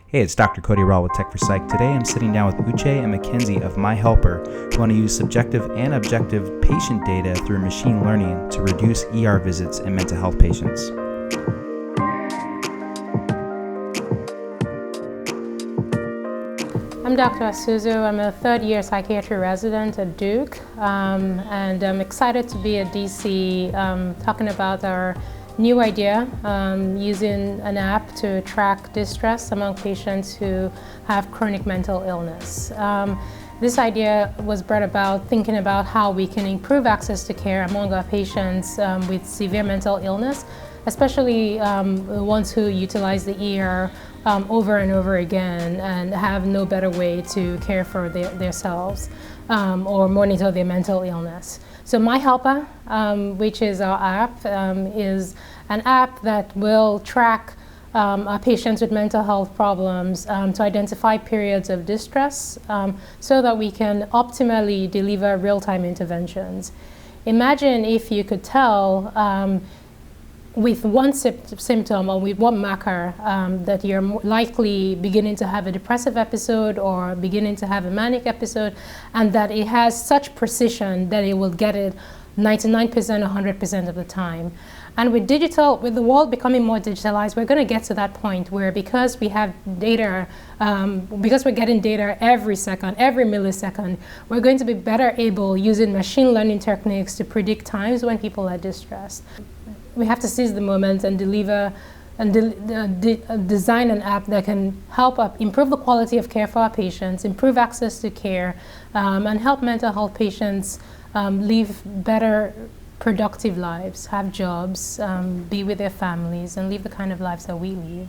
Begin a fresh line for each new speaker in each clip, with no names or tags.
Hey, it's Dr. Cody Rawl with Techforpsych. Today I'm sitting down with Uche and Mackenzie of My Helper, who want to use subjective and objective patient data through machine learning to reduce ER visits in mental health patients.
I'm Dr. Asuzu. I'm a third-year psychiatry resident at Duke, and I'm excited to be at DC talking about our new idea using an app to track distress among patients who have chronic mental illness. This idea was brought about thinking about how we can improve access to care among our patients with severe mental illness, especially the ones who utilize the ER over and over again and have no better way to care for themselves or monitor their mental illness. So My Helper, which is our app, is an app that will track our patients with mental health problems to identify periods of distress so that we can optimally deliver real-time interventions. Imagine if you could tell with one symptom or with one marker that you're likely beginning to have a depressive episode or beginning to have a manic episode, and that it has such precision that it will get it 99% or 100% of the time. And with the world becoming more digitalized, we're going to get to that point where because we have data, because we're getting data every second, every millisecond, we're going to be better able using machine learning techniques to predict times when people are distressed. We have to seize the moment and deliver and design an app that can help improve the quality of care for our patients, improve access to care, and help mental health patients live better, productive lives, have jobs, be with their families, and live the kind of lives that we live.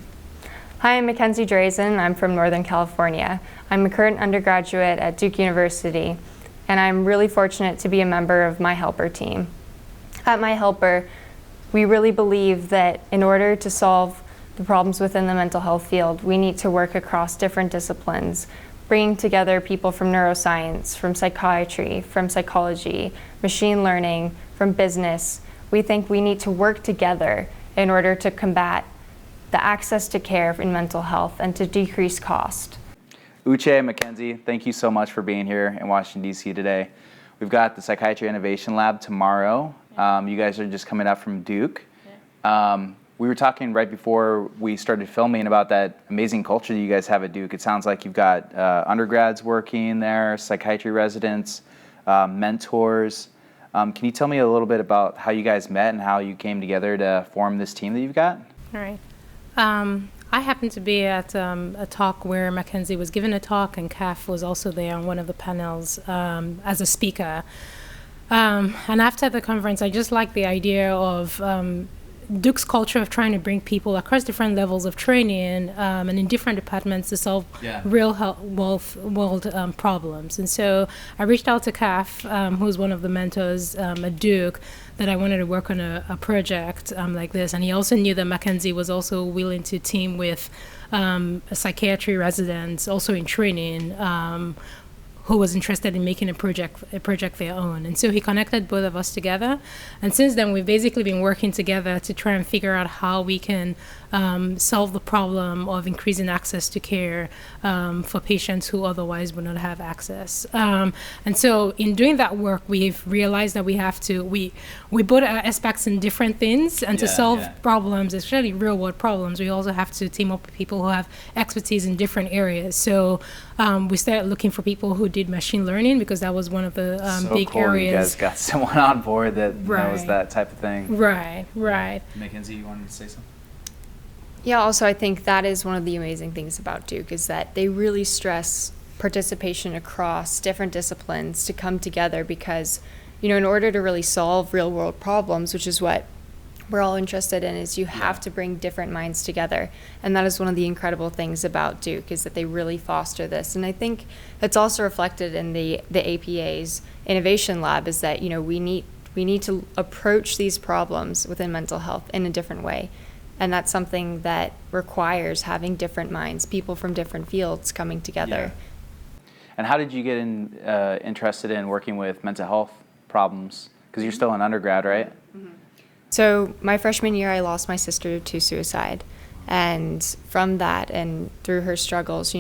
Hi, I'm Mackenzie Drazan. I'm from Northern California. I'm a current undergraduate at Duke University, and I'm really fortunate to be a member of My Helper team. At My Helper, we really believe that in order to solve the problems within the mental health field, we need to work across different disciplines, bringing together people from neuroscience, from psychiatry, from psychology, machine learning, from business. We think we need to work together in order to combat the access to care in mental health and to decrease cost.
Uche and Mackenzie, thank you so much for being here in Washington, D.C. today. We've got the Psychiatry Innovation Lab tomorrow. You guys are just coming up from Duke. We were talking right before we started filming about that amazing culture that you guys have at Duke. It sounds like you've got undergrads working there, psychiatry residents, mentors. Can you tell me a little bit about how you guys met and how you came together to form this team that you've got?
All right. I happened to be at a talk where Mackenzie was giving a talk, and Kaf was also there on one of the panels as a speaker. And after the conference, I just liked the idea of Duke's culture of trying to bring people across different levels of training and in different departments to solve real world problems. And so I reached out to Kaf, who's one of the mentors at Duke, that I wanted to work on a project like this. And he also knew that Mackenzie was also willing to team with a psychiatry resident, also in training, who was interested in making a project their own. And so he connected both of us together. And since then, we've basically been working together to try and figure out how we can solve the problem of increasing access to care for patients who otherwise would not have access. And so in doing that work, we've realized that we have to, we both are experts in different things, and to solve problems, especially real world problems, we also have to team up with people who have expertise in different areas. So we started looking for people who did machine learning, because that was one of the big areas.
You guys got someone on board that knows that type of thing.
Right.
Mackenzie, you wanted to say something?
Yeah, also I think that is one of the amazing things about Duke, is that they really stress participation across different disciplines to come together, because, in order to really solve real world problems, which is what we're all interested in, is you have to bring different minds together. And that is one of the incredible things about Duke, is that they really foster this. And I think that's also reflected in the APA's Innovation Lab, is that, we need to approach these problems within mental health in a different way. And that's something that requires having different minds, people from different fields coming together.
And how did you get interested in working with mental health problems? Because you're still an undergrad, right?
So my freshman year, I lost my sister to suicide. And from that and through her struggles,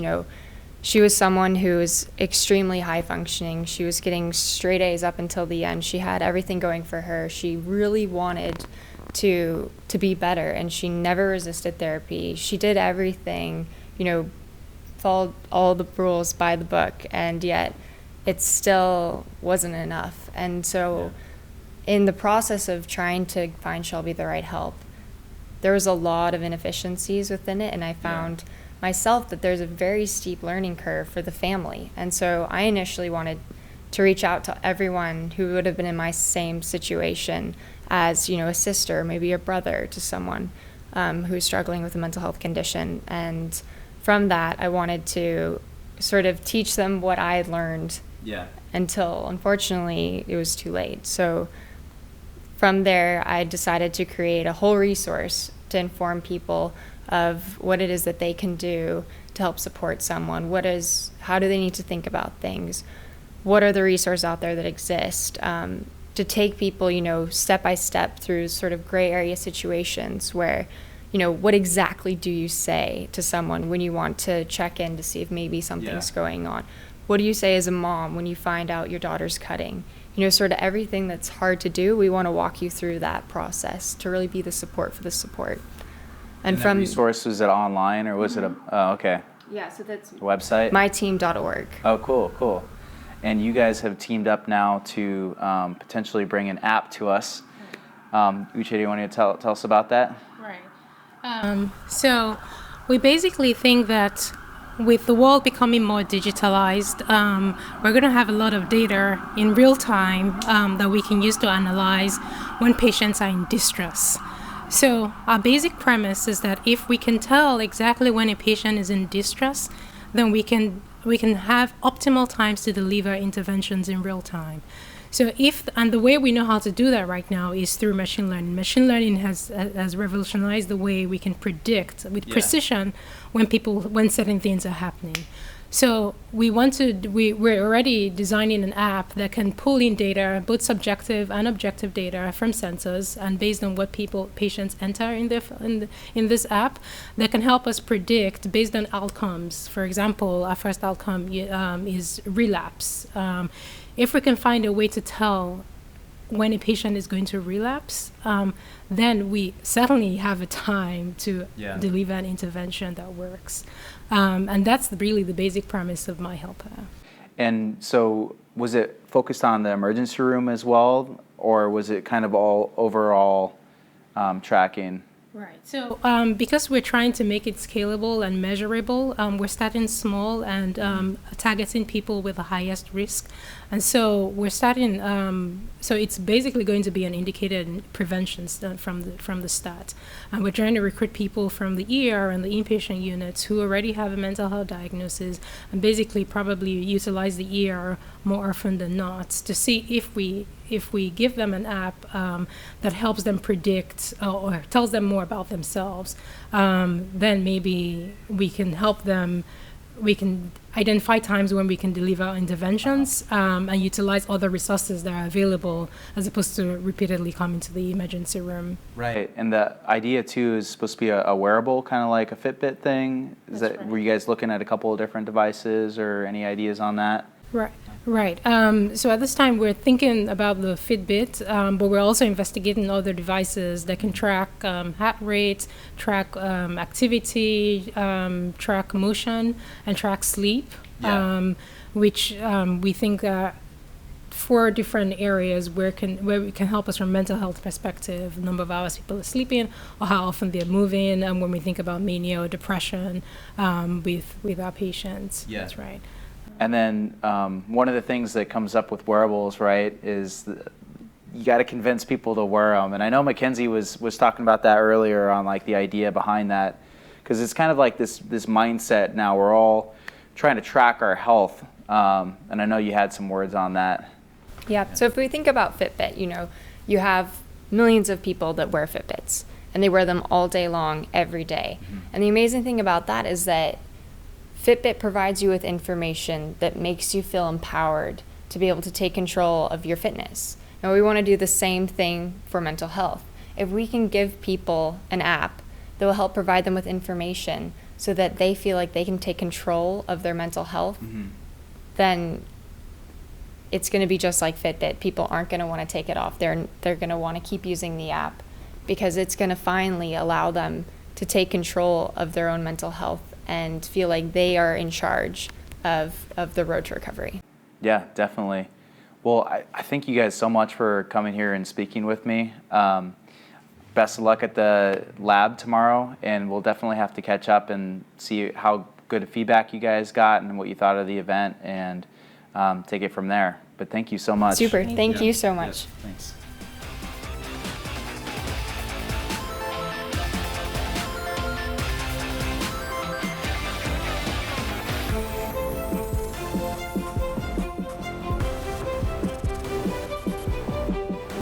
she was someone who was extremely high functioning. She was getting straight A's up until the end. She had everything going for her. She really wanted to be better, and she never resisted therapy. She did everything, followed all the rules by the book, and yet it still wasn't enough. And so in the process of trying to find Shelby the right help, there was a lot of inefficiencies within it, and I found myself that there's a very steep learning curve for the family. And so I initially wanted to reach out to everyone who would have been in my same situation as, a sister, maybe a brother to someone who's struggling with a mental health condition. And from that, I wanted to sort of teach them what I had learned until, unfortunately, it was too late. So from there, I decided to create a whole resource to inform people of what it is that they can do to help support someone. How do they need to think about things? What are the resources out there that exist? To take people, step by step through sort of gray area situations where, what exactly do you say to someone when you want to check in to see if maybe something's going on? What do you say as a mom when you find out your daughter's cutting? Sort of everything that's hard to do, we want to walk you through that process to really be the support for the support.
And from resource, was it online or was it okay.
Yeah, so that's
website?
myteam.org.
Oh, cool. And you guys have teamed up now to potentially bring an app to us. Uche, do you want to tell us about that?
Right. So we basically think that with the world becoming more digitalized, we're going to have a lot of data in real time that we can use to analyze when patients are in distress. So our basic premise is that if we can tell exactly when a patient is in distress, then we can have optimal times to deliver interventions in real time. So and the way we know how to do that right now is through machine learning. Machine learning has revolutionized the way we can predict with precision when certain things are happening. So we're already designing an app that can pull in data, both subjective and objective data from sensors, and based on what patients enter in this app, that can help us predict based on outcomes. For example, our first outcome is relapse. If we can find a way to tell when a patient is going to relapse, then we certainly have a time to deliver an intervention that works. And that's really the basic premise of My Help app.
And so was it focused on the emergency room as well, or was it kind of all overall tracking?
Right. So because we're trying to make it scalable and measurable, we're starting small and targeting people with the highest risk. And so we're starting, so it's basically going to be an indicated prevention from the start. And we're trying to recruit people from the ER and the inpatient units who already have a mental health diagnosis and basically probably utilize the ER more often than not to see if we give them an app that helps them predict or tells them more about themselves, then maybe we can help them. We can identify times when we can deliver interventions and utilize other resources that are available as opposed to repeatedly coming to the emergency room.
Right, and the idea too is supposed to be a wearable, kind of like a Fitbit thing. Were you guys looking at a couple of different devices or any ideas on that?
Right. So at this time, we're thinking about the Fitbit, but we're also investigating other devices that can track heart rate, track activity, track motion, and track sleep, which we think are 4 different areas where we can help us from a mental health perspective, the number of hours people are sleeping or how often they're moving, and when we think about mania or depression with our patients.
Yeah.
That's right.
And then one of the things that comes up with wearables, right, is you got to convince people to wear them. And I know Mackenzie was talking about that earlier on, like the idea behind that, because it's kind of like this mindset now. We're all trying to track our health, and I know you had some words on that.
Yeah. So if we think about Fitbit, you have millions of people that wear Fitbits, and they wear them all day long, every day. Mm-hmm. And the amazing thing about that is that Fitbit provides you with information that makes you feel empowered to be able to take control of your fitness. Now, we want to do the same thing for mental health. If we can give people an app that will help provide them with information so that they feel like they can take control of their mental health, then it's going to be just like Fitbit. People aren't going to want to take it off. They're going to want to keep using the app because it's going to finally allow them to take control of their own mental health and feel like they are in charge of the road to recovery.
Yeah, definitely. Well, I thank you guys so much for coming here and speaking with me. Best of luck at the lab tomorrow, and we'll definitely have to catch up and see how good feedback you guys got and what you thought of the event, and take it from there. But thank you so much.
Super. Thank you so much.
Yes, thanks.